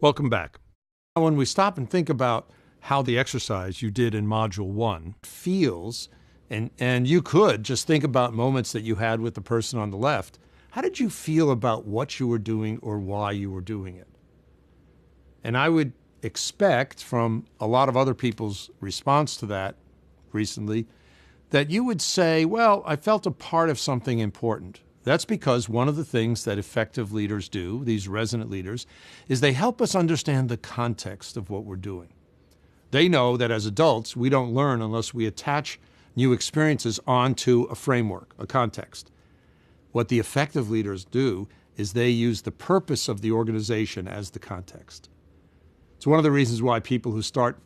Welcome back. When we stop and think about how the exercise you did in Module 1 feels, and you could just think about moments that you had with the person on the left, how did you feel about what you were doing or why you were doing it? And I would expect from a lot of other people's response to that recently that you would say, well, I felt a part of something important. That's because one of the things that effective leaders do, these resonant leaders, is they help us understand the context of what we're doing. They know that as adults, we don't learn unless we attach new experiences onto a framework, a context. What the effective leaders do is they use the purpose of the organization as the context. It's one of the reasons why people who start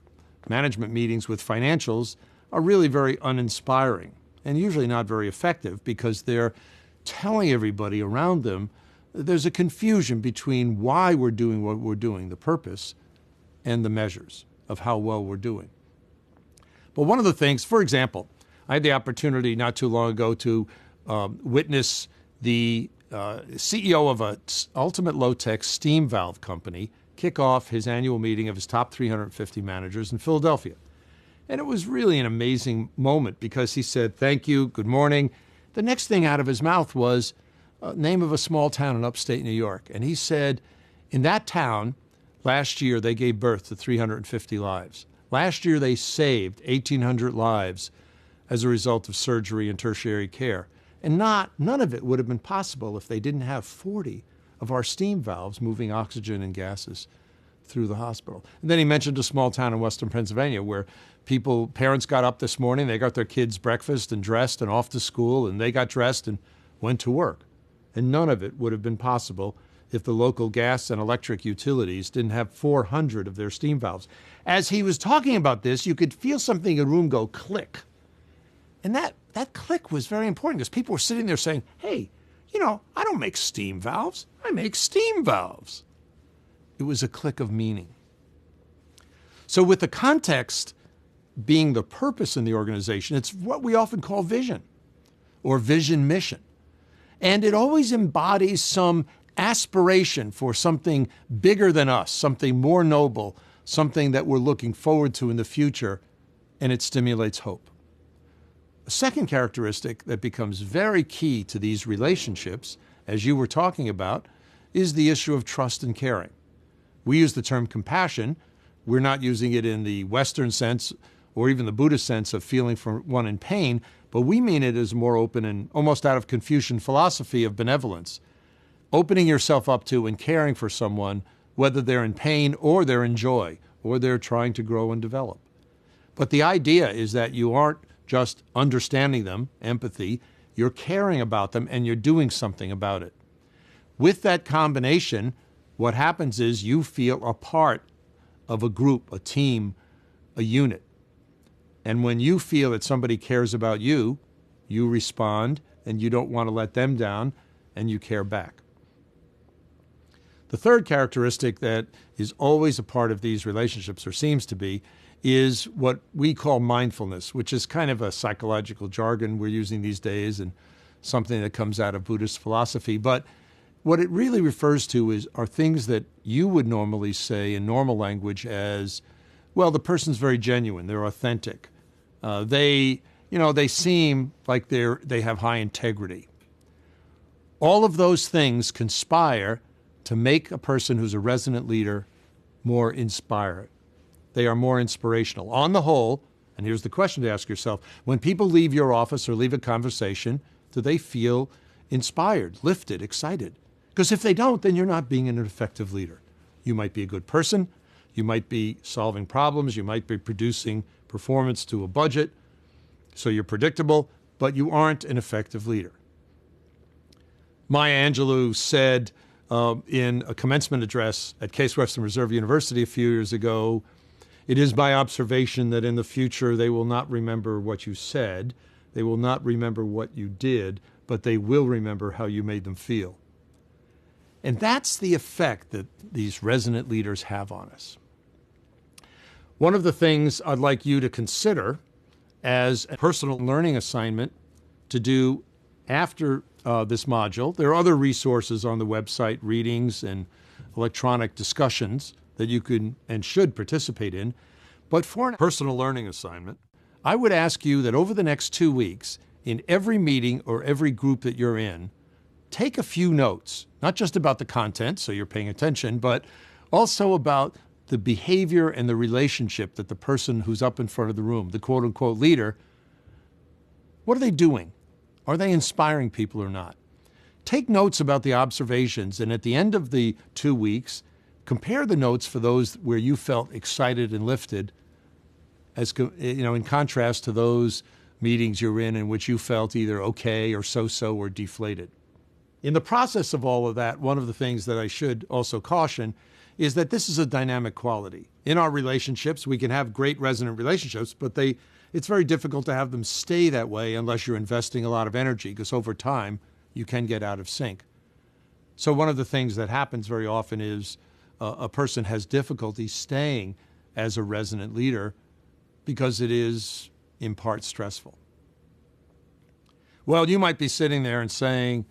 management meetings with financials are really very uninspiring and usually not very effective because they're telling everybody around them there's a confusion between why we're doing what we're doing, the purpose, and the measures of how well we're doing. But one of the things, for example, I had the opportunity not too long ago to witness the CEO of an ultimate low-tech steam valve company kick off his annual meeting of his top 350 managers in Philadelphia. And it was really an amazing moment because he said, thank you, good morning. The next thing out of his mouth was the name of a small town in upstate New York. And he said, in that town, last year they gave birth to 350 lives. Last year they saved 1,800 lives as a result of surgery and tertiary care. And none of it would have been possible if they didn't have 40 of our steam valves moving oxygen and gases through the hospital. And then he mentioned a small town in western Pennsylvania where parents got up this morning, they got their kids breakfast and dressed and off to school, and they got dressed and went to work. And none of it would have been possible if the local gas and electric utilities didn't have 400 of their steam valves. As he was talking about this, you could feel something in the room go click. And that click was very important because people were sitting there saying, hey, I don't make steam valves, I make steam valves. It was a click of meaning. So with the context being the purpose in the organization, it's what we often call vision or vision mission. And it always embodies some aspiration for something bigger than us, something more noble, something that we're looking forward to in the future, and it stimulates hope. A second characteristic that becomes very key to these relationships, as you were talking about, is the issue of trust and caring. We use the term compassion. We're not using it in the Western sense or even the Buddhist sense of feeling for one in pain, but we mean it as more open and almost out of Confucian philosophy of benevolence. Opening yourself up to and caring for someone, whether they're in pain or they're in joy, or they're trying to grow and develop. But the idea is that you aren't just understanding them, empathy, you're caring about them and you're doing something about it. With that combination, what happens is you feel a part of a group, a team, a unit. And when you feel that somebody cares about you, you respond and you don't want to let them down and you care back. The third characteristic that is always a part of these relationships, or seems to be, is what we call mindfulness, which is kind of a psychological jargon we're using these days and something that comes out of Buddhist philosophy. But what it really refers to are things that you would normally say in normal language as, well, the person's very genuine, they're authentic. They seem like they have high integrity. All of those things conspire to make a person who's a resonant leader more inspired. They are more inspirational. On the whole, and here's the question to ask yourself, when people leave your office or leave a conversation, do they feel inspired, lifted, excited? Because if they don't, then you're not being an effective leader. You might be a good person, you might be solving problems, you might be producing performance to a budget, so you're predictable, but you aren't an effective leader. Maya Angelou said in a commencement address at Case Western Reserve University a few years ago, "It is my observation that in the future they will not remember what you said, they will not remember what you did, but they will remember how you made them feel." And that's the effect that these resonant leaders have on us. One of the things I'd like you to consider as a personal learning assignment to do after this module, there are other resources on the website, readings and electronic discussions that you can and should participate in. But for a personal learning assignment, I would ask you that over the next 2 weeks, in every meeting or every group that you're in, take a few notes, not just about the content, so you're paying attention, but also about the behavior and the relationship that the person who's up in front of the room, the quote unquote leader, what are they doing? Are they inspiring people or not? Take notes about the observations, and at the end of the 2 weeks, compare the notes for those where you felt excited and lifted, as in contrast to those meetings you're in which you felt either okay or so-so or deflated. In the process of all of that, one of the things that I should also caution is that this is a dynamic quality. In our relationships, we can have great resonant relationships, but it's very difficult to have them stay that way unless you're investing a lot of energy, because over time, you can get out of sync. So one of the things that happens very often is a person has difficulty staying as a resonant leader because it is in part stressful. Well, you might be sitting there and saying,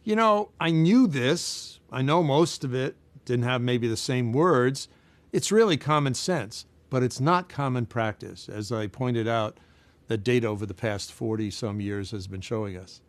I knew this. I know most of it. Didn't have maybe the same words. It's really common sense, but it's not common practice, as I pointed out, that data over the past 40-some years has been showing us.